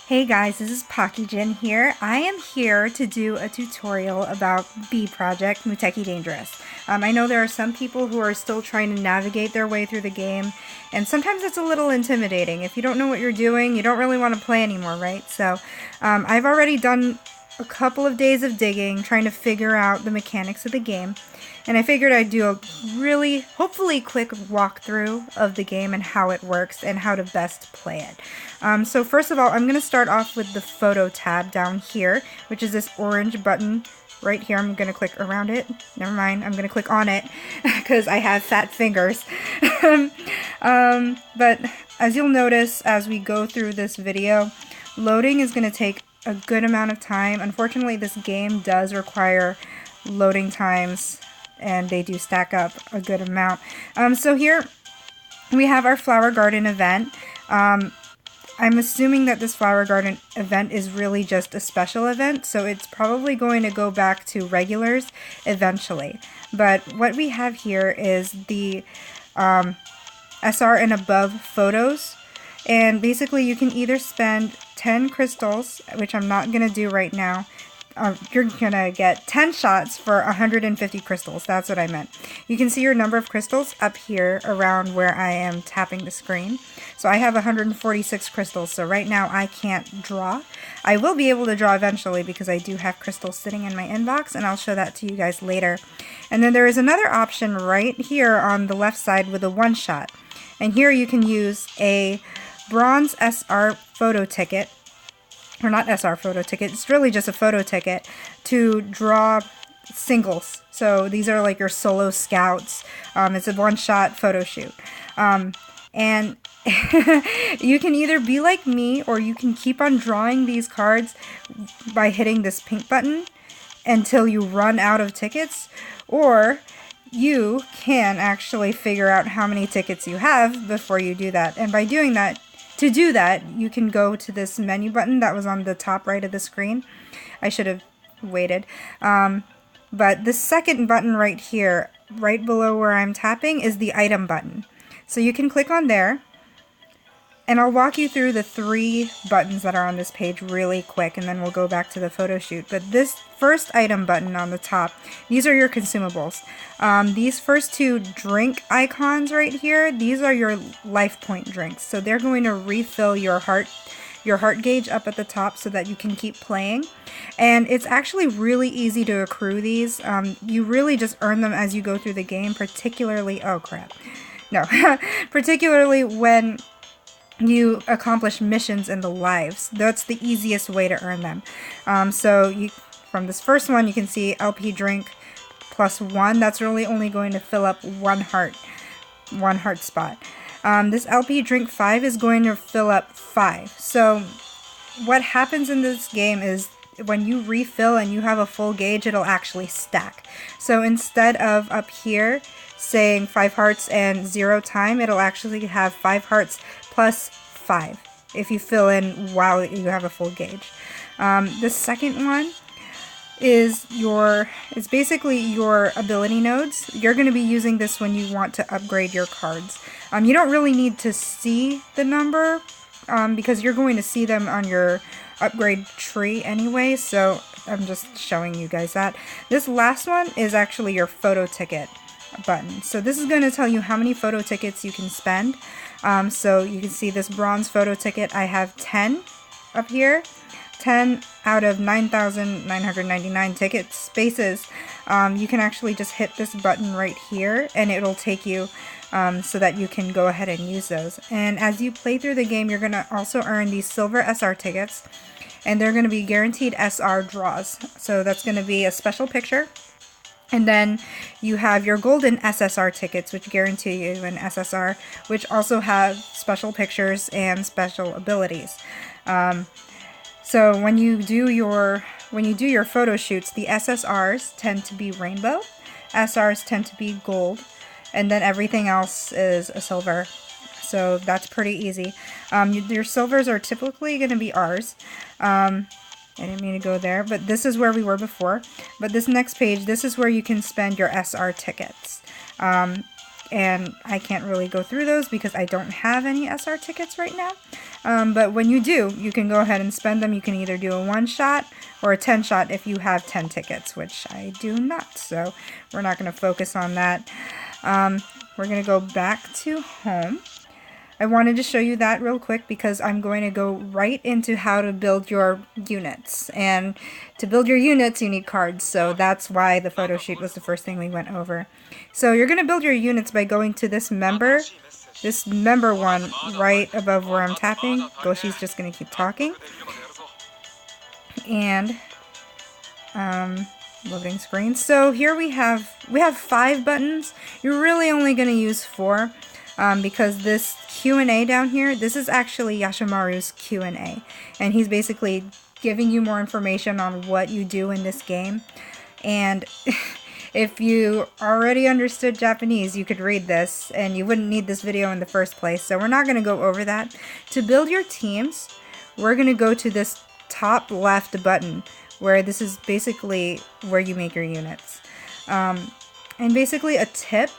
Hey guys, this is Pakijin here. I am here to do a tutorial about Bee Project Muteki Dangerous. I know there are some people who are still trying to navigate their way through the game, and sometimes it's a little intimidating. If you don't know what you're doing, you don't really want to play anymore, right? So I've already done a couple of days of digging, trying to figure out the mechanics of the game. And I figured I'd do a really, hopefully quick walkthrough of the game and how it works and how to best play it. So first of all, I'm going to start off with the photo tab down here, which is this orange button right here. I'm going to click around it. Never mind, I'm going to click on it because I have fat fingers. But as you'll notice as we go through this video, loading is going to take a good amount of time. Unfortunately, this game does require loading times, and they do stack up a good amount. So here we have our flower garden event. I'm assuming that this flower garden event is really just a special event, so it's probably going to go back to regulars eventually. But what we have here is the SR and above photos, and basically you can either spend 10 crystals, which I'm not going to do right now. You're gonna get 10 shots for 150 crystals. That's what I meant. You can see your number of crystals up here around where I am tapping the screen. So I have 146 crystals, so right now I can't draw. I will be able to draw eventually because I do have crystals sitting in my inbox, and I'll show that to you guys later. And then there is another option right here on the left side with a one shot. And here you can use a bronze SR photo ticket, or not SR photo ticket, it's really just a photo ticket to draw singles. So these are like your solo scouts. It's a one-shot photo shoot. And you can either be like me, or you can keep on drawing these cards by hitting this pink button until you run out of tickets, or you can actually figure out how many tickets you have before you do that. And by doing that, to do that, you can go to this menu button that was on the top right of the screen. I should have waited. But the second button right here, right below where I'm tapping, is the item button. So you can click on there, and I'll walk you through the 3 buttons that are on this page really quick, and then we'll go back to the photo shoot. But this first item button on the top, these are your consumables. These first 2 drink icons right here, these are your life point drinks. So they're going to refill your heart gauge up at the top so that you can keep playing. And it's actually really easy to accrue these. You really just earn them as you go through the game, particularly, oh crap, no, particularly when you accomplish missions in the lives. That's the easiest way to earn them. From this first one, you can see LP drink plus 1. That's really only going to fill up one heart spot. This LP drink 5 is going to fill up 5. So what happens in this game is when you refill and you have a full gauge, it'll actually stack. So instead of up here saying 5 hearts and 0 time, it'll actually have 5 hearts plus 5 if you fill in while you have a full gauge. The second one is basically your ability nodes. You're going to be using this when you want to upgrade your cards. You don't really need to see the number because you're going to see them on your upgrade tree anyway, so I'm just showing you guys that. This last one is actually your photo ticket button. So this is going to tell you how many photo tickets you can spend. So you can see this bronze photo ticket, I have 10 up here. 10 out of 9,999 ticket spaces. You can actually just hit this button right here and it'll take you so that you can go ahead and use those. And as you play through the game, you're going to also earn these silver SR tickets, and they're going to be guaranteed SR draws. So that's going to be a special picture. And then you have your golden SSR tickets, which guarantee you an SSR, which also have special pictures and special abilities. So when you do your photo shoots, the SSRs tend to be rainbow, SRs tend to be gold, and then everything else is a silver. So that's pretty easy. Your silvers are typically going to be Rs. I didn't mean to go there, but this is where we were before. But this next page, this is where you can spend your SR tickets. and I can't really go through those because I don't have any SR tickets right now. But when you do, you can go ahead and spend them. You can either do a 1-shot or a 10-shot if you have 10 tickets, which I do not, so we're not going to focus on that. We're going to go back to home. I wanted to show you that real quick because I'm going to go right into how to build your units. And to build your units, you need cards, so that's why the photo sheet was the first thing we went over. So you're going to build your units by going to this member one right above where I'm tapping. Goshi's just going to keep talking. And loading screen. So here we have 5 buttons. You're really only going to use 4 because this Q&A down here, this is actually Yashimaru's Q&A, and he's basically giving you more information on what you do in this game. And if you already understood Japanese, you could read this and you wouldn't need this video in the first place, so we're not going to go over that. To build your teams, we're going to go to this top left button, where this is basically where you make your units. And basically a tip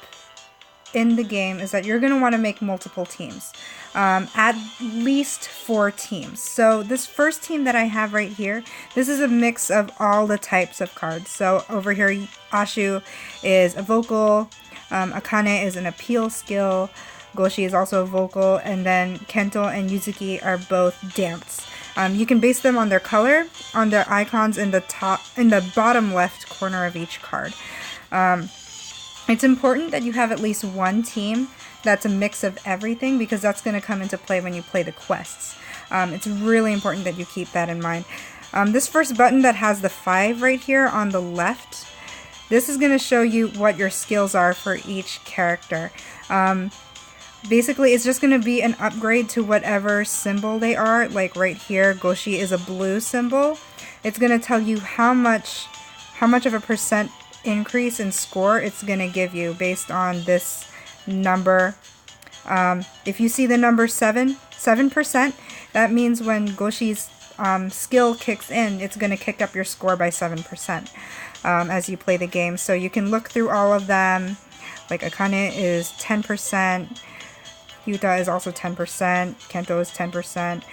in the game is that you're going to want to make multiple teams. At least 4 teams. So this first team that I have right here, this is a mix of all the types of cards. So over here, Ashu is a vocal, Akane is an appeal skill, Goshi is also a vocal, and then Kento and Yuzuki are both dance. You can base them on their color, on their icons in the bottom left corner of each card. It's important that you have at least one team that's a mix of everything, because that's going to come into play when you play the quests. It's really important that you keep that in mind. This first button that has the 5 right here on the left, this is going to show you what your skills are for each character. Basically, it's just going to be an upgrade to whatever symbol they are. Like right here, Goshi is a blue symbol. It's going to tell you how much of a percent increase in score it's going to give you based on this number. If you see the number 7%, that means when Goshi's skill kicks in, it's going to kick up your score by 7% as you play the game. So you can look through all of them. Like Akane is 10%. Yuta is also 10%, Kento is 10%,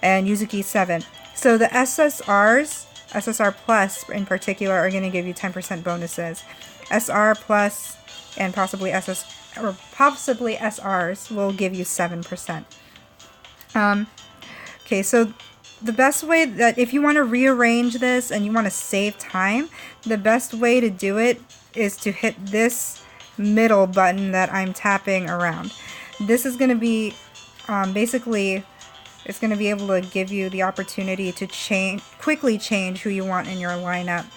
and Yuzuki 7. So the SSRs, SSR Plus in particular, are going to give you 10% bonuses. SR Plus and possibly SRs will give you 7%. Okay, so the best way that if you want to rearrange this and you want to save time, the best way to do it is to hit this middle button that I'm tapping around. This is going to be, basically, it's going to be able to give you the opportunity to quickly change who you want in your lineup.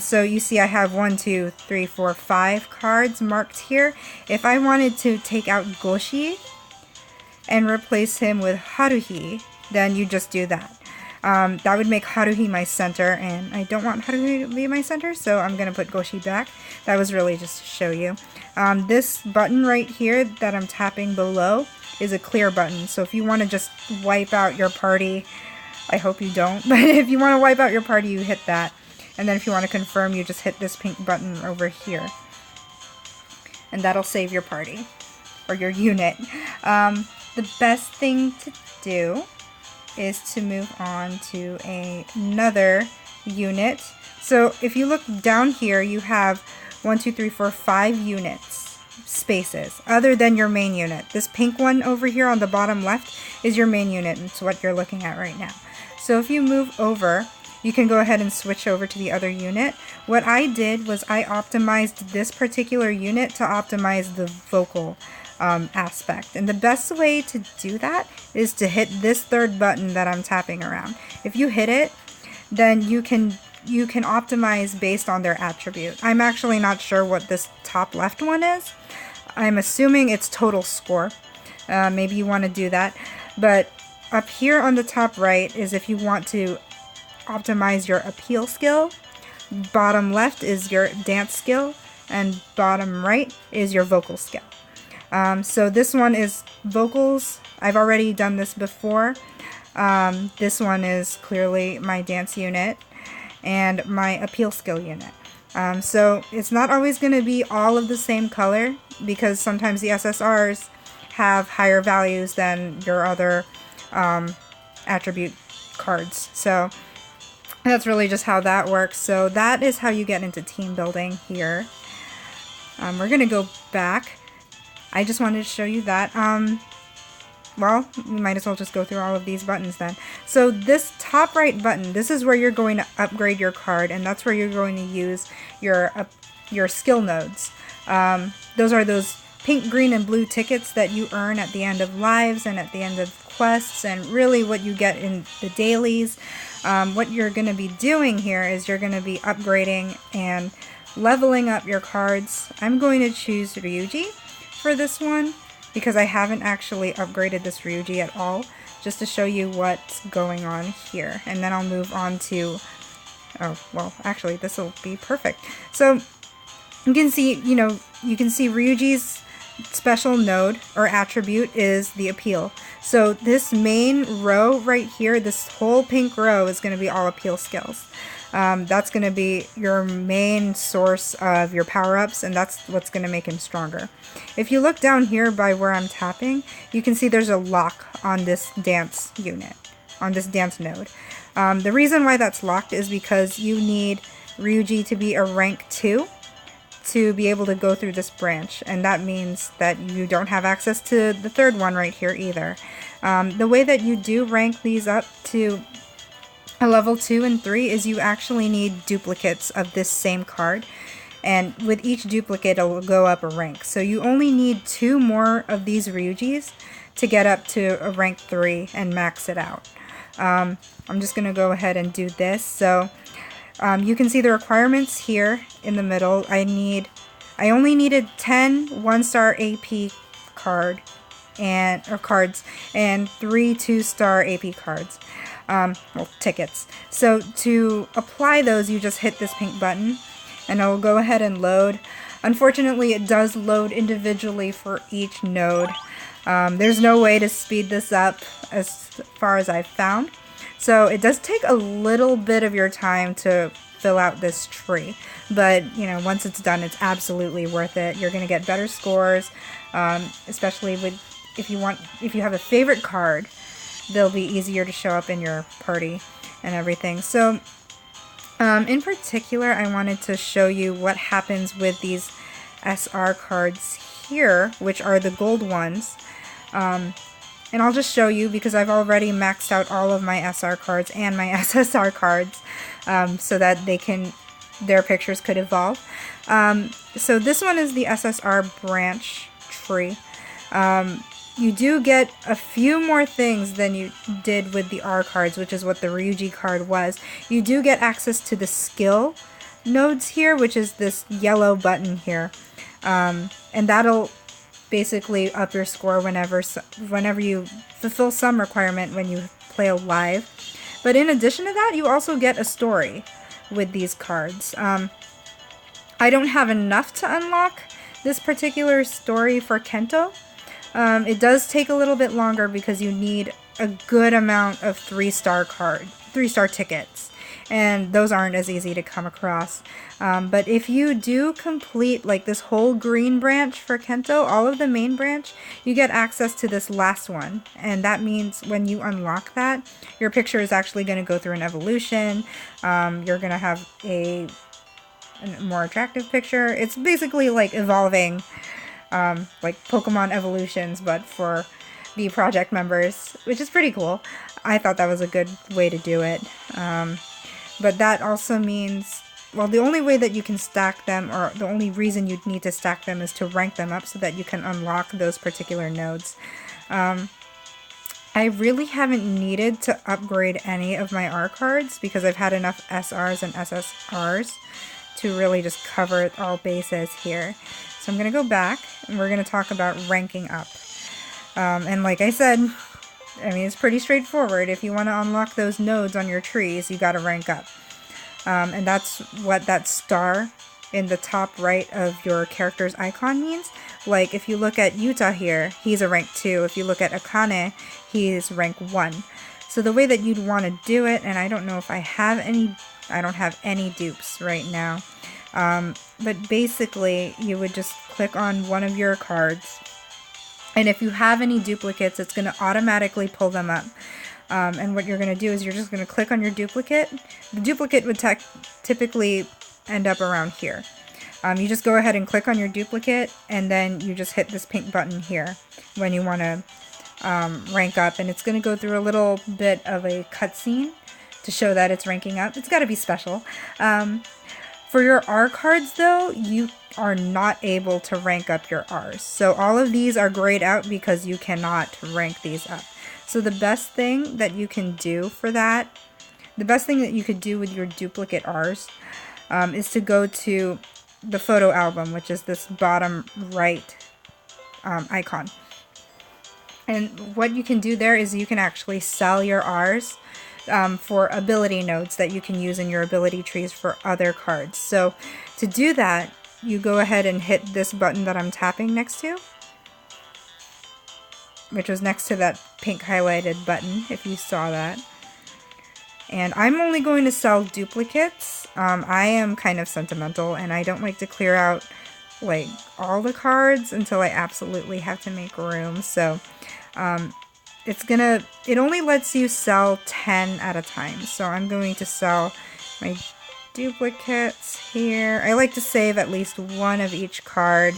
So you see I have 1, 2, 3, 4, 5 cards marked here. If I wanted to take out Goshi and replace him with Haruhi, then you just do that. That would make Haruhi my center, and I don't want Haruhi to be my center, so I'm going to put Goshi back. That was really just to show you. This button right here that I'm tapping below is a clear button, so if you want to just wipe out your party, I hope you don't, but if you want to wipe out your party, you hit that. And then if you want to confirm, you just hit this pink button over here. And that'll save your party, or your unit. The best thing to do is to move on to another unit. So if you look down here, you have 1, 2, 3, 4, 5 units, spaces, other than your main unit. This pink one over here on the bottom left is your main unit, and it's what you're looking at right now. So if you move over, you can go ahead and switch over to the other unit. What I did was I optimized this particular unit to optimize the vocal aspect. And the best way to do that is to hit this third button that I'm tapping around. If you hit it, then you can optimize based on their attribute. I'm actually not sure what this top left one is. I'm assuming it's total score. Maybe you want to do that. But up here on the top right is if you want to optimize your appeal skill. Bottom left is your dance skill, and bottom right is your vocal skill. So this one is vocals. I've already done this before. This one is clearly my dance unit and my appeal skill unit. So it's not always going to be all of the same color, because sometimes the SSRs have higher values than your other attribute cards. So that's really just how that works. So that is how you get into team building here. We're going to go back. I just wanted to show you that. Well, we might as well just go through all of these buttons then. So this top right button, this is where you're going to upgrade your card, and that's where you're going to use your skill nodes. Those are those pink, green, and blue tickets that you earn at the end of lives and at the end of quests, and really what you get in the dailies. What you're going to be doing here is you're going to be upgrading and leveling up your cards. I'm going to choose Ryuji for this one, because I haven't actually upgraded this Ryuji at all, just to show you what's going on here. And then I'll move on to, oh, well, actually, this will be perfect. So you can see, you can see Ryuji's special node or attribute is the appeal. So this main row right here, this whole pink row, is going to be all appeal skills. That's going to be your main source of your power-ups, and that's what's going to make him stronger. If you look down here by where I'm tapping, you can see there's a lock on this dance unit, on this dance node. The reason why that's locked is because you need Ryuji to be a rank 2 to be able to go through this branch, and that means that you don't have access to the third one right here either. The way that you do rank these up to a level 2 and 3 is you actually need duplicates of this same card, and with each duplicate it will go up a rank. So you only need 2 more of these Ryujis to get up to a rank 3 and max it out. I'm just going to go ahead and do this. So you can see the requirements here in the middle. I only needed 10 1-star AP cards and 3 2-star AP cards. Well, tickets. So to apply those, you just hit this pink button and it'll go ahead and load. Unfortunately, it does load individually for each node. There's no way to speed this up as far as I've found. So it does take a little bit of your time to fill out this tree. But, once it's done, it's absolutely worth it. You're going to get better scores, especially if you have a favorite card. They'll be easier to show up in your party and everything. So in particular, I wanted to show you what happens with these SR cards here, which are the gold ones. And I'll just show you because I've already maxed out all of my SR cards and my SSR cards so that their pictures could evolve. So this one is the SSR branch tree. You do get a few more things than you did with the R cards, which is what the Ryuji card was. You do get access to the skill nodes here, which is this yellow button here. And that'll basically up your score whenever you fulfill some requirement when you play a live. But in addition to that, you also get a story with these cards. I don't have enough to unlock this particular story for Kento. It does take a little bit longer because you need a good amount of 3-star tickets, and those aren't as easy to come across. But if you do complete like this whole green branch for Kento, all of the main branch, you get access to this last one, and that means when you unlock that, your picture is actually going to go through an evolution. You're going to have a more attractive picture. It's basically like evolving, like Pokemon evolutions, but for the project members, which is pretty cool. I thought that was a good way to do it. But that also means, well, the only way that you can stack them, or the only reason you'd need to stack them, is to rank them up so that you can unlock those particular nodes. I really haven't needed to upgrade any of my R cards because I've had enough SRs and SSRs to really just cover all bases here. So I'm going to go back and we're going to talk about ranking up. And like I said, I mean, it's pretty straightforward. If you want to unlock those nodes on your trees, you got to rank up. And that's what that star in the top right of your character's icon means. Like if you look at Yuta here, he's a rank 2. If you look at Akane, he's rank 1. So the way that you'd want to do it, and I don't know if I have any dupes right now. But basically, you would just click on one of your cards. And if you have any duplicates, it's going to automatically pull them up. And what you're going to do is you're just going to click on your duplicate. The duplicate would typically end up around here. You just go ahead and click on your duplicate, and then you just hit this pink button here when you want to rank up. And it's going to go through a little bit of a cutscene to show that it's ranking up. It's got to be special. For your R cards, though, you are not able to rank up your R's. So all of these are grayed out because you cannot rank these up. So the best thing that you can do for that, the best thing that you could do with your duplicate R's is to go to the photo album, which is this bottom right icon. And what you can do there is you can actually sell your R's for ability nodes that you can use in your ability trees for other cards. So to do that, you go ahead and hit this button that I'm tapping next to, which was next to that pink highlighted button, if you saw that. And I'm only going to sell duplicates. I am kind of sentimental, and I don't like to clear out like all the cards until I absolutely have to make room. So it only lets you sell 10 at a time. So I'm going to sell my duplicates here. I like to save at least one of each card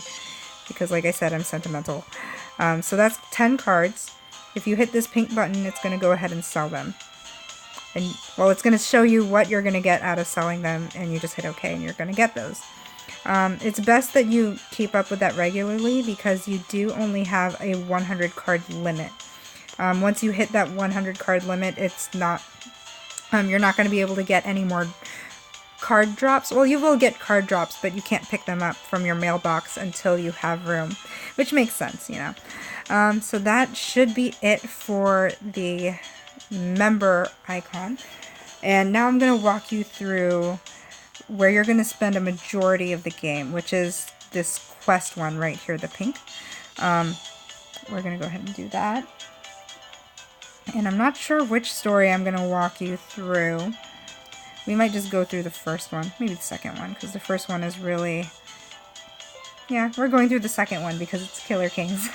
because, like I said, I'm sentimental. So that's 10 cards. If you hit this pink button, it's going to go ahead and sell them. And, well, it's going to show you what you're going to get out of selling them, and you just hit OK, and you're going to get those. It's best that you keep up with that regularly because you do only have a 100 card limit. Once you hit that 100 card limit, it's not, you're not going to be able to get any more card drops. Well, you will get card drops, but you can't pick them up from your mailbox until you have room, which makes sense, you know. So that should be it for the member icon. And now I'm going to walk you through where you're going to spend a majority of the game, which is this quest one right here, the pink. We're going to go ahead and do that. And I'm not sure which story I'm going to walk you through. We might just go through the first one, maybe the second one, because the first one is really, yeah, we're going through the second one because it's Killer Kings.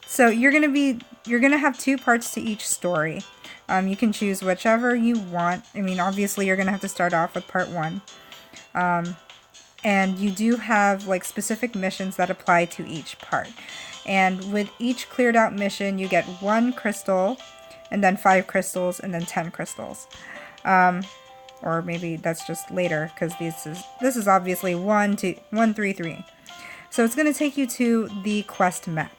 So you're gonna have 2 parts to each story. You can choose whichever you want. I mean, obviously you're gonna have to start off with part 1. And you do have like specific missions that apply to each part. And with each cleared out mission, you get 1 crystal, and then 5 crystals, and then 10 crystals. Or maybe that's just later, because this is obviously 1, 3, 3. So it's going to take you to the quest map.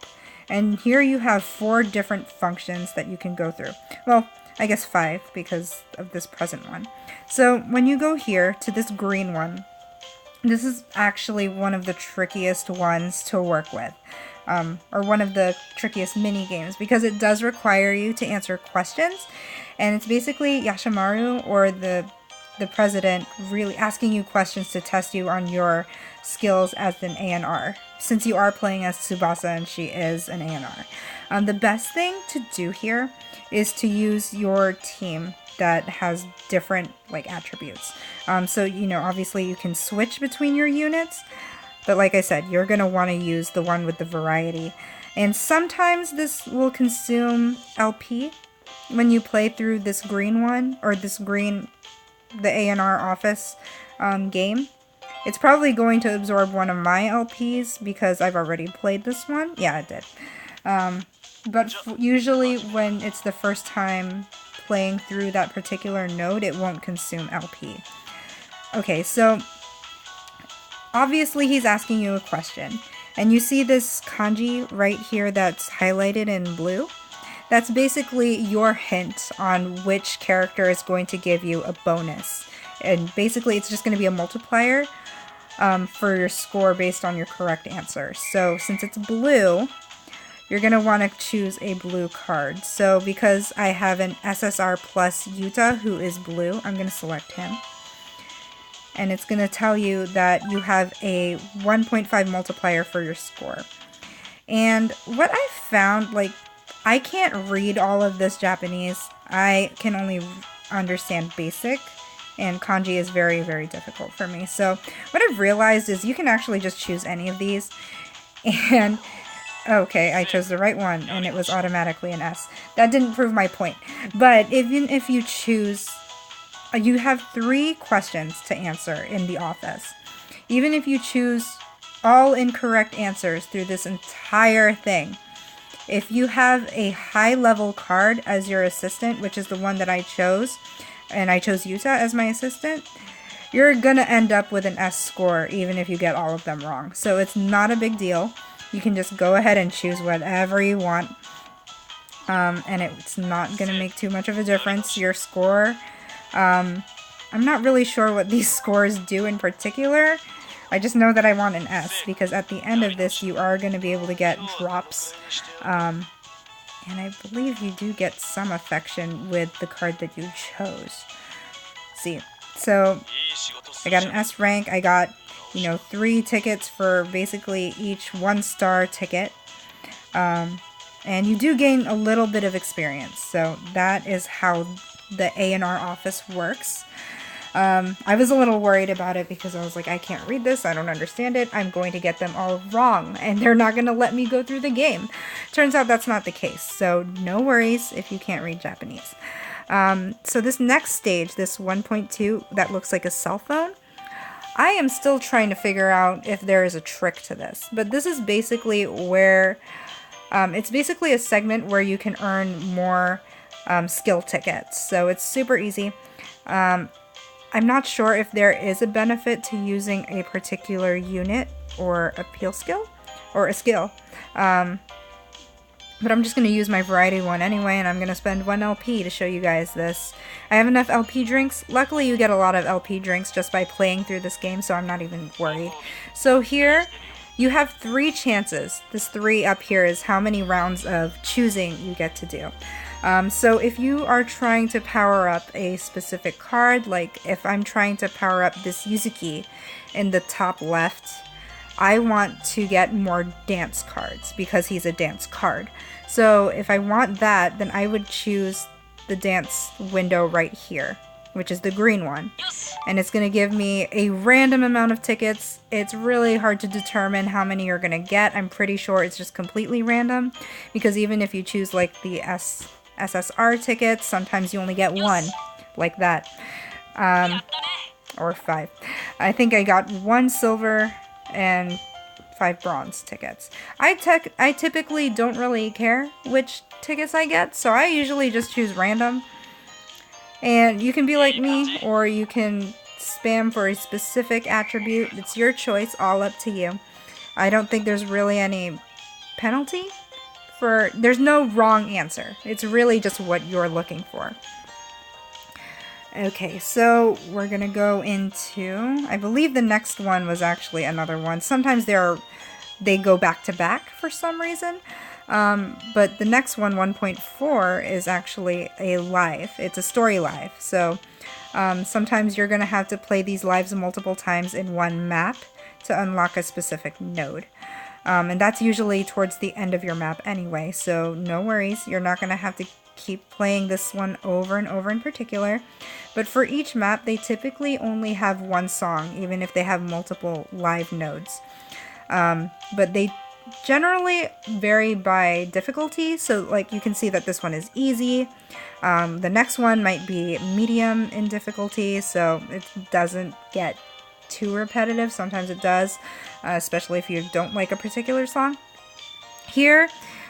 And here you have 4 different functions that you can go through. Well, I guess 5 because of this present one. So when you go here to this green one, this is actually one of the trickiest ones to work with. Or one of the trickiest mini games because it does require you to answer questions. And it's basically Yashimaru or the president really asking you questions to test you on your skills as an ANR, since you are playing as Tsubasa and she is an ANR. The best thing to do here is to use your team that has different like attributes. So, you know, obviously you can switch between your units, but like I said, you're going to want to use the one with the variety. And sometimes this will consume LP when you play through this green one, or this green, the ANR office game. It's probably going to absorb one of my LPs because I've already played this one. Yeah, it did. But usually when it's the first time playing through that particular node, it won't consume LP. Okay, so obviously he's asking you a question. And you see this kanji right here that's highlighted in blue? That's basically your hint on which character is going to give you a bonus. And basically it's just going to be a multiplier for your score based on your correct answer. So since it's blue, you're going to want to choose a blue card. So because I have an SSR plus Yuta who is blue, I'm going to select him. And it's going to tell you that you have a 1.5 multiplier for your score. And what I found, like, I can't read all of this Japanese. I can only understand basic. and kanji is very, very difficult for me. So what I've realized is you can actually just choose any of these, and okay, I chose the right one, and it was automatically an S. That didn't prove my point. But even if you choose, you have 3 questions to answer in the office. Even if you choose all incorrect answers through this entire thing, if you have a high-level card as your assistant, which is the one that I chose, and I chose Yuta as my assistant, you're gonna end up with an S score even if you get all of them wrong. So it's not a big deal. You can just go ahead and choose whatever you want, and it's not gonna make too much of a difference. Your score, I'm not really sure what these scores do in particular. I just know that I want an S, because at the end of this you are going to be able to get drops, and I believe you do get some affection with the card that you chose. See, so I got an S rank. I got, 3 tickets for basically each 1-star ticket, and you do gain a little bit of experience. So that is how the A&R office works. I was a little worried about it because I was like, I can't read this, I don't understand it, I'm going to get them all wrong, and they're not going to let me go through the game. Turns out that's not the case, so no worries if you can't read Japanese. So this next stage, this 1.2, that looks like a cell phone, I am still trying to figure out if there is a trick to this, but this is basically where, it's basically a segment where you can earn more skill tickets, so it's super easy. I'm not sure if there is a benefit to using a particular unit or appeal skill, or a skill, but I'm just going to use my variety one anyway, and I'm going to spend 1 LP to show you guys this. I have enough LP drinks. Luckily you get a lot of LP drinks just by playing through this game, so I'm not even worried. So here you have 3 chances. This 3 up here is how many rounds of choosing you get to do. So if you are trying to power up a specific card, like if I'm trying to power up this Yuzuki in the top left, I want to get more dance cards because he's a dance card. So if I want that, then I would choose the dance window right here, which is the green one. And it's going to give me a random amount of tickets. It's really hard to determine how many you're going to get. I'm pretty sure it's just completely random, because even if you choose like the SSR tickets, sometimes you only get 1, like that, or 5. I think I got 1 silver and 5 bronze tickets. I typically don't really care which tickets I get, so I usually just choose random. And you can be like me, or you can spam for a specific attribute. It's your choice, all up to you. I don't think there's really any penalty. There's no wrong answer. It's really just what you're looking for. Okay, so we're gonna go into, I believe the next one was actually another one. Sometimes they go back to back for some reason. But the next one, 1.4, is actually a live. It's a story live. So sometimes you're gonna have to play these lives multiple times in one map to unlock a specific node. And that's usually towards the end of your map anyway, so no worries, you're not going to have to keep playing this one over and over in particular. But for each map, they typically only have 1 song, even if they have multiple live nodes. But they generally vary by difficulty, so like you can see that this one is easy. The next one might be medium in difficulty, so it doesn't get too repetitive. Sometimes it does, especially if you don't like a particular song. Here,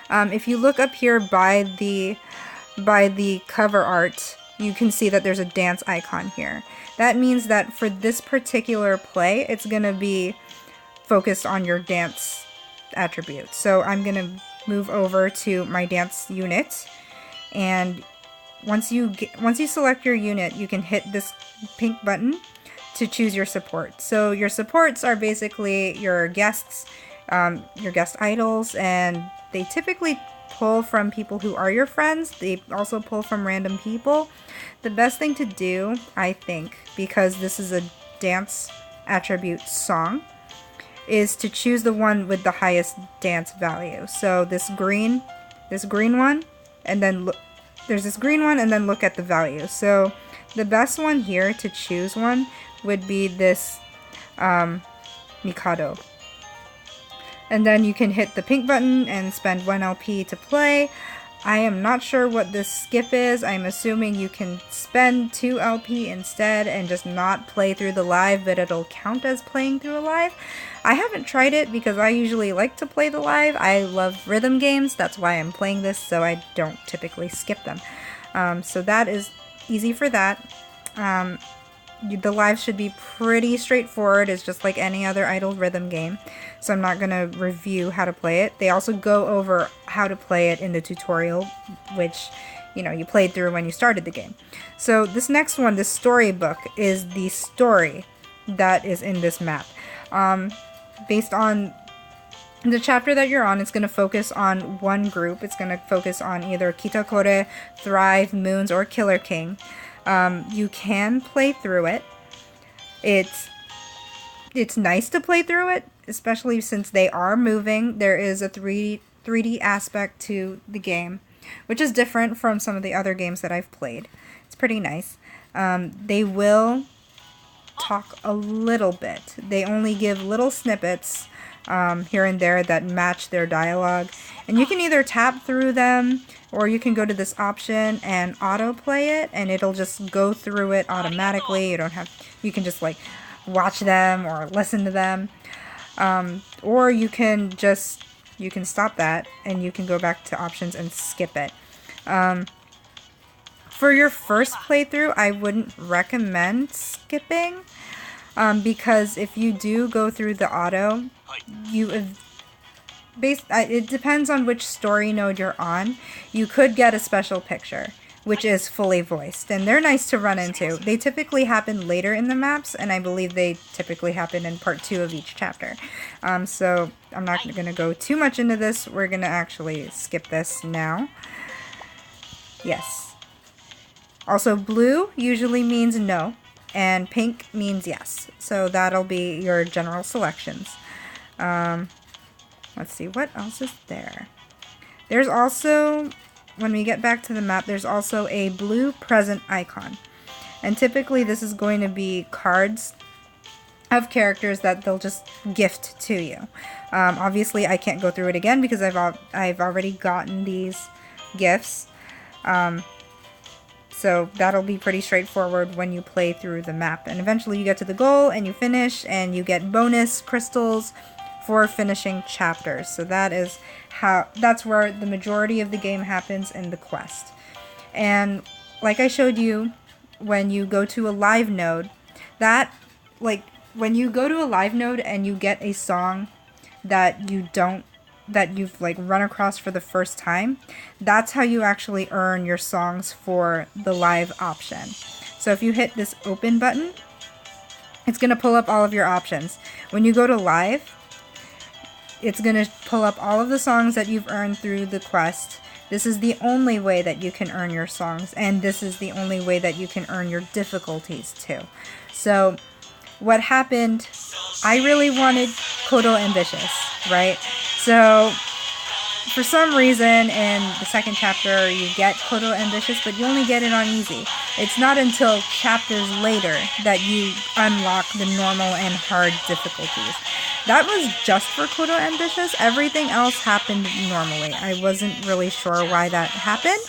if you look up here by the cover art, you can see that there's a dance icon here. That means that for this particular play, it's going to be focused on your dance attribute. So I'm going to move over to my dance unit, and once you select your unit, you can hit this pink button to choose your support. So your supports are basically your guests, your guest idols, and they typically pull from people who are your friends. They also pull from random people. The best thing to do, I think, because this is a dance attribute song, is to choose the one with the highest dance value. So this green one, and then there's this green one, and then look at the value. So The best one here to choose one would be this Mikado. And then you can hit the pink button and spend 1 LP to play. I am not sure what this skip is. I'm assuming you can spend 2 LP instead and just not play through the live, but it'll count as playing through a live. I haven't tried it because I usually like to play the live. I love rhythm games. That's why I'm playing this, so I don't typically skip them. So that is easy for that. The live should be pretty straightforward. It's just like any other idle rhythm game. So I'm not going to review how to play it. They also go over how to play it in the tutorial, which, you know, you played through when you started the game. So this next one, this storybook, is the story that is in this map. Based on the chapter that you're on, it's going to focus on one group. It's going to focus on either Kitakore, Thrive, Moons, or Killer King. You can play through it. It's nice to play through it, especially since they are moving. There is a 3D aspect to the game, which is different from some of the other games that I've played. It's pretty nice. They will talk a little bit. They only give little snippets here and there that match their dialogue. And you can either tap through them, or you can go to this option and autoplay it, and it'll just go through it automatically. You can just like watch them or listen to them. Or you can stop that and you can go back to options and skip it. For your first playthrough, I wouldn't recommend skipping, because if you do go through the auto, it depends on which story node you're on. You could get a special picture, which is fully voiced, and they're nice to run into. They typically happen later in the maps, and I believe they typically happen in part 2 of each chapter. So I'm not going to go too much into this. We're going to actually skip this now. Yes. Also, blue usually means no, and pink means yes. So that'll be your general selections. Let's see, what else is there? There's also, when we get back to the map, there's also a blue present icon. And typically this is going to be cards of characters that they'll just gift to you. Obviously I can't go through it again because I've already gotten these gifts. So that'll be pretty straightforward when you play through the map. And eventually you get to the goal and you finish and you get bonus crystals for finishing chapters. So that's where the majority of the game happens in the quest. And like I showed you, when you go to a live node, when you go to a live node and you get a song that you've like run across for the first time, that's how you actually earn your songs for the live option. So if you hit this open button, it's going to pull up all of your options. When you go to live, it's going to pull up all of the songs that you've earned through the quest. This is the only way that you can earn your songs, and this is the only way that you can earn your difficulties too. So what happened, I really wanted Kodo Ambitious, right? So for some reason in the second chapter you get Kodo Ambitious, but you only get it on easy. It's not until chapters later that you unlock the normal and hard difficulties. That was just for Kodo Ambitious. Everything else happened normally. I wasn't really sure why that happened,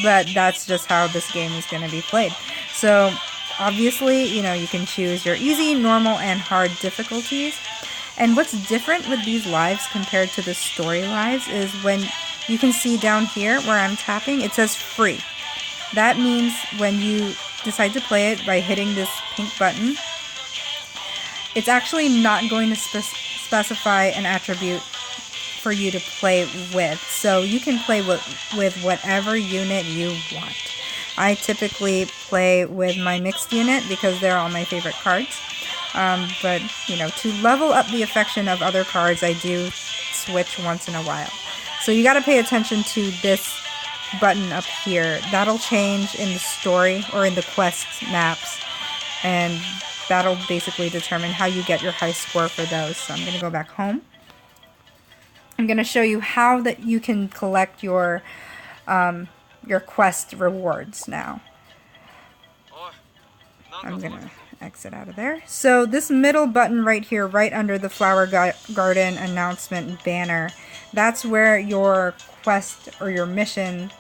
but that's just how this game is going to be played. So obviously, you know, you can choose your easy, normal, and hard difficulties. And what's different with these lives compared to the story lives is when you can see down here where I'm tapping, it says free. That means when you decide to play it by hitting this pink button, it's actually not going to specify an attribute for you to play with. So you can play with whatever unit you want. I typically play with my mixed unit because they're all my favorite cards. But, you know, to level up the affection of other cards, I do switch once in a while. So you got to pay attention to this button up here. That'll change in the story or in the quest maps, and that'll basically determine how you get your high score for those. So I'm going to go back home. I'm going to show you how that you can collect your quest rewards now. I'm gonna exit out of there. So this middle button right here, right under the flower garden announcement banner, that's where your quest or your mission,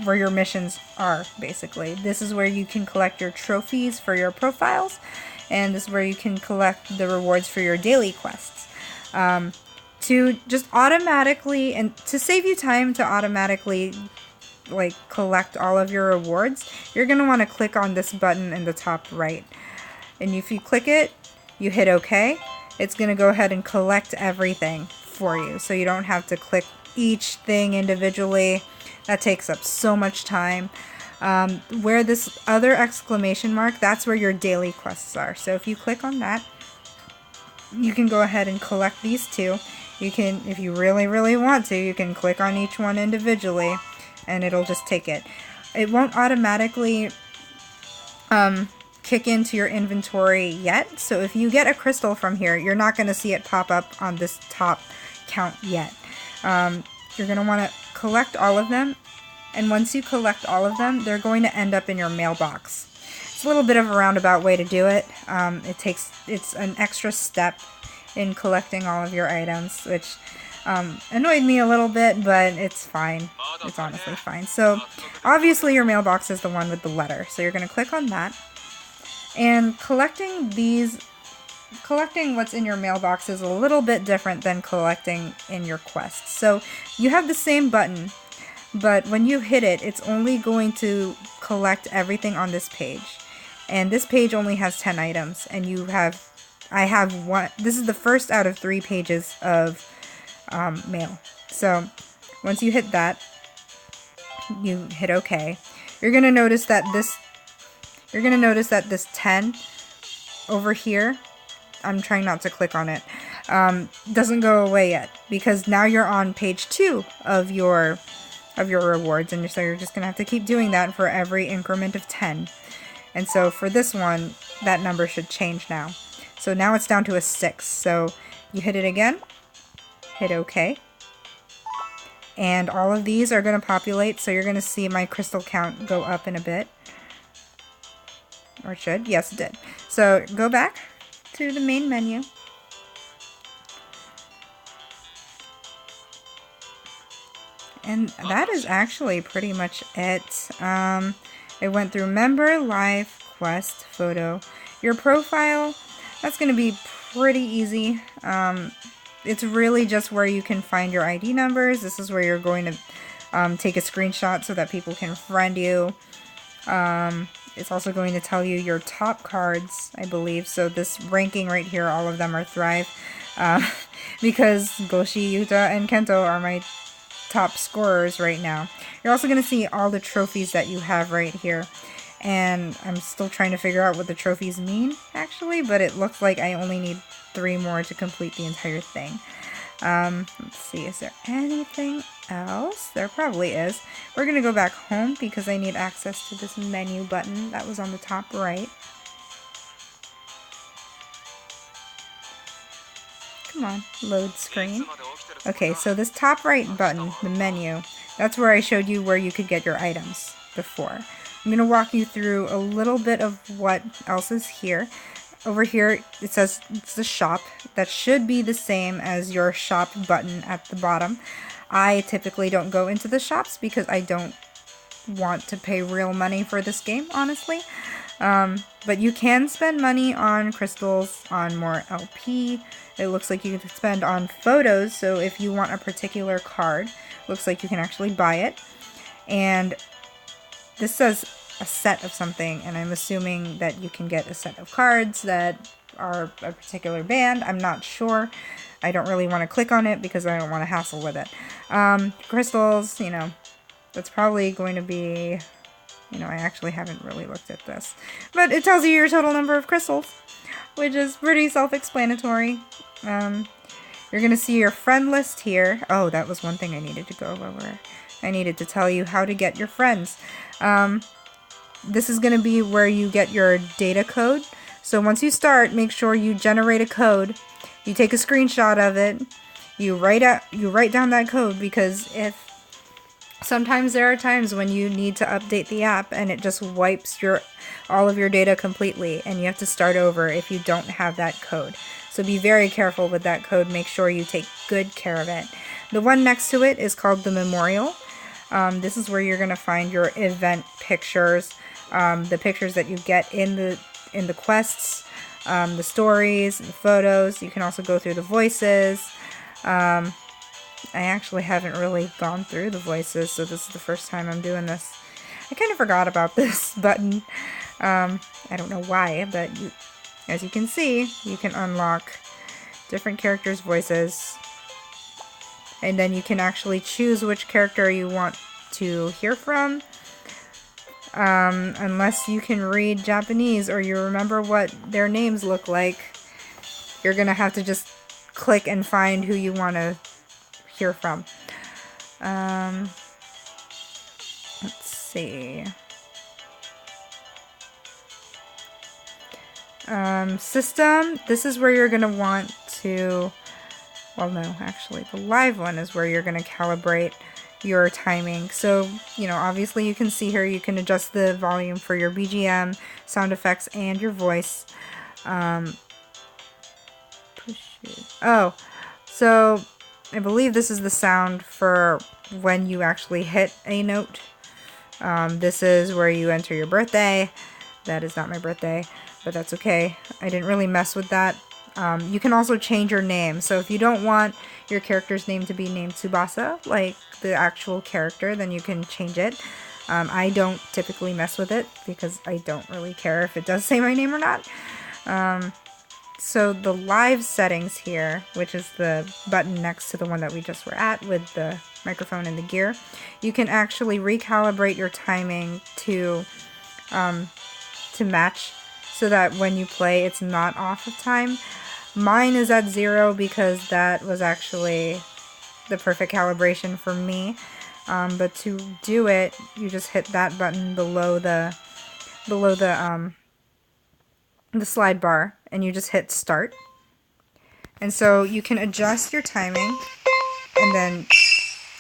where your missions are, basically. This is where you can collect your trophies for your profiles, and this is where you can collect the rewards for your daily quests. To just automatically, and to save you time to automatically like collect all of your rewards, you're going to want to click on this button in the top right. And if you click it, you hit OK, it's going to go ahead and collect everything for you. So you don't have to click each thing individually. That takes up so much time. Where this other exclamation mark, that's where your daily quests are. So if you click on that, you can go ahead and collect these two. You can, if you really want to, you can click on each one individually and it'll just take it. It won't automatically kick into your inventory yet. So if you get a crystal from here, you're not going to see it pop up on this top count yet. You're going to want to collect all of them. And once you collect all of them, they're going to end up in your mailbox. It's a little bit of a roundabout way to do it. It's an extra step in collecting all of your items, which annoyed me a little bit, but it's fine. It's honestly fine. So obviously your mailbox is the one with the letter. So you're going to click on that. And collecting what's in your mailbox is a little bit different than collecting in your quests. So you have the same button, but when you hit it, it's only going to collect everything on this page. And this page only has 10 items, and I have one. This is the first out of 3 pages of mail. So once you hit that, you hit OK. You're gonna notice that this 10 over here, I'm trying not to click on it, doesn't go away yet, because now you're on page 2 of your rewards, and so you're just gonna have to keep doing that for every increment of 10. And so for this one, that number should change now. So now it's down to a 6. So you hit it again, hit OK, and all of these are going to populate. So you're going to see my crystal count go up in a bit. Or it should. Yes, it did. So go back to the main menu. And that is actually pretty much it. It went through member, life, quest, photo. Your profile, that's going to be pretty easy. It's really just where you can find your ID numbers. This is where you're going to take a screenshot so that people can friend you. It's also going to tell you your top cards, I believe. So this ranking right here, all of them are Thrive. Because Goshi, Yuta, and Kento are my top scorers right now. You're also going to see all the trophies that you have right here. And I'm still trying to figure out what the trophies mean, actually. But it looks like I only need 3 more to complete the entire thing. Let's see, is there anything else? There probably is. We're going to go back home because I need access to this menu button that was on the top right. Come on, load screen. Okay, so this top right button, the menu, that's where I showed you where you could get your items before. I'm going to walk you through a little bit of what else is here. Over here, it says it's the shop. That should be the same as your shop button at the bottom. I typically don't go into the shops because I don't want to pay real money for this game, honestly. But you can spend money on crystals, on more LP. It looks like you can spend on photos, so if you want a particular card, looks like you can actually buy it. And this says a set of something, and I'm assuming that you can get a set of cards that are a particular band. I'm not sure. I don't really want to click on it because I don't want to hassle with it. Crystals, you know, that's probably going to be, you know, I actually haven't really looked at this. But it tells you your total number of crystals, which is pretty self-explanatory. You're going to see your friend list here. Oh, that was one thing I needed to go over. I needed to tell you how to get your friends. This is going to be where you get your data code. So once you start, make sure you generate a code. You take a screenshot of it. You write down that code, because if Sometimes there are times when you need to update the app and it just wipes all of your data completely, and you have to start over if you don't have that code. So be very careful with that code. Make sure you take good care of it. The one next to it is called the Memorial. This is where you're going to find your event pictures, the pictures that you get in the quests, the stories, the photos. You can also go through the voices. I actually haven't really gone through the voices, so this is the first time I'm doing this. I kind of forgot about this button. I don't know why, but as you can see, you can unlock different characters' voices, and then you can actually choose which character you want to hear from. Unless you can read Japanese or you remember what their names look like, you're gonna have to just click and find who you want to hear from. Let's see. System, this is where you're going to want to, well no, actually the live one is where you're going to calibrate your timing. So, you know, obviously you can see here you can adjust the volume for your BGM, sound effects, and your voice. Oh, so I believe this is the sound for when you actually hit a note. This is where you enter your birthday. That is not my birthday, but that's okay. I didn't really mess with that. You can also change your name. So if you don't want your character's name to be named Tsubasa, like the actual character, then you can change it. I don't typically mess with it because I don't really care if it does say my name or not. So the live settings here, which is the button next to the one that we just were at with the microphone and the gear, you can actually recalibrate your timing to match so that when you play it's not off of time. Mine is at 0 because that was actually the perfect calibration for me. But to do it, you just hit that button below the slide bar, and you just hit start. And so you can adjust your timing and then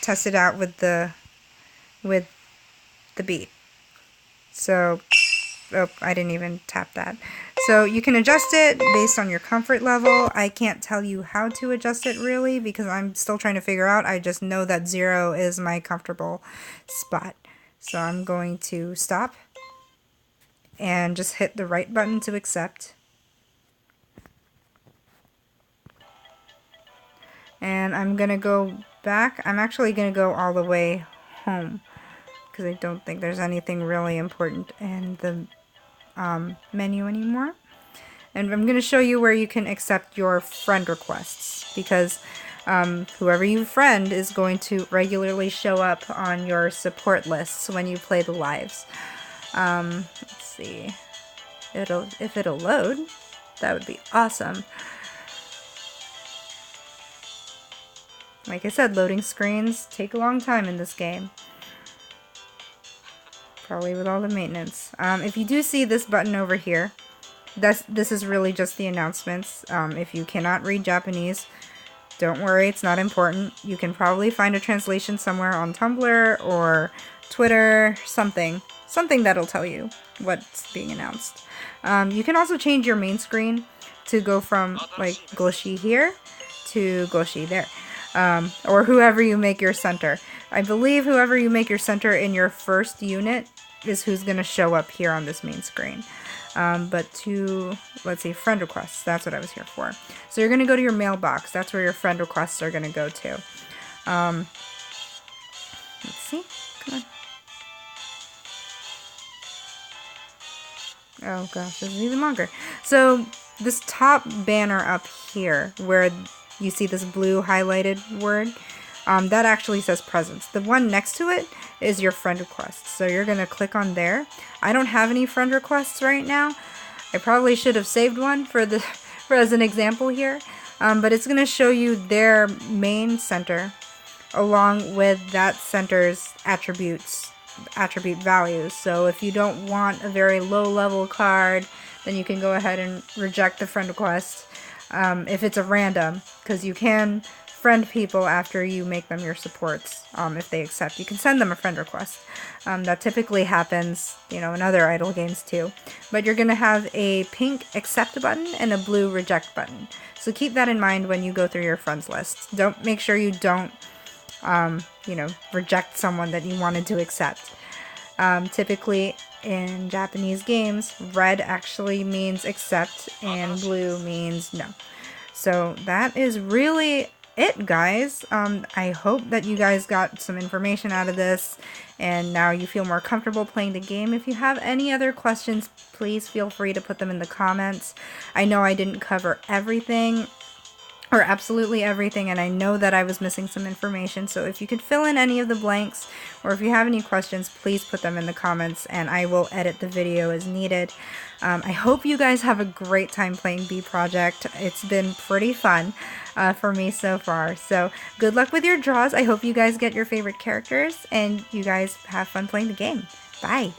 test it out with the beat. So, oh, I didn't even tap that. So you can adjust it based on your comfort level. I can't tell you how to adjust it really because I'm still trying to figure out. I just know that 0 is my comfortable spot. So I'm going to stop and just hit the right button to accept. And I'm going to go back. I'm actually going to go all the way home because I don't think there's anything really important in the menu anymore. And I'm going to show you where you can accept your friend requests because whoever you friend is going to regularly show up on your support lists when you play the lives. Let's see. If it'll load, that would be awesome. Like I said, loading screens take a long time in this game. Probably with all the maintenance. If you do see this button over here, this is really just the announcements. If you cannot read Japanese, don't worry, it's not important. You can probably find a translation somewhere on Tumblr or Twitter, something that'll tell you what's being announced. You can also change your main screen to go from like Goshi here to Goshi there. Or whoever you make your center. I believe whoever you make your center in your first unit is who's going to show up here on this main screen. But to, let's see, friend requests, that's what I was here for. So you're going to go to your mailbox. That's where your friend requests are going to go to. Let's see. Come on. Oh gosh, this is even longer. So this top banner up here where you see this blue highlighted word, that actually says presents. The one next to it is your friend requests. So you're going to click on there. I don't have any friend requests right now. I probably should have saved one for as an example here. But it's going to show you their main center along with that center's attribute values. So if you don't want a very low level card, then you can go ahead and reject the friend request. If it's a random, because you can friend people after you make them your supports, if they accept. You can send them a friend request. That typically happens, you know, in other idle games too. But you're going to have a pink accept button and a blue reject button. So keep that in mind when you go through your friends list. Make sure you don't, you know, reject someone that you wanted to accept. Typically in Japanese games, red actually means accept and blue means no. So that is really it, guys. I hope that you guys got some information out of this and now you feel more comfortable playing the game. If you have any other questions, please feel free to put them in the comments. I know I didn't cover everything, or absolutely everything, and I know that I was missing some information, so if you could fill in any of the blanks, or if you have any questions, please put them in the comments, and I will edit the video as needed. I hope you guys have a great time playing Bee Project. It's been pretty fun for me so far, so good luck with your draws. I hope you guys get your favorite characters, and you guys have fun playing the game. Bye!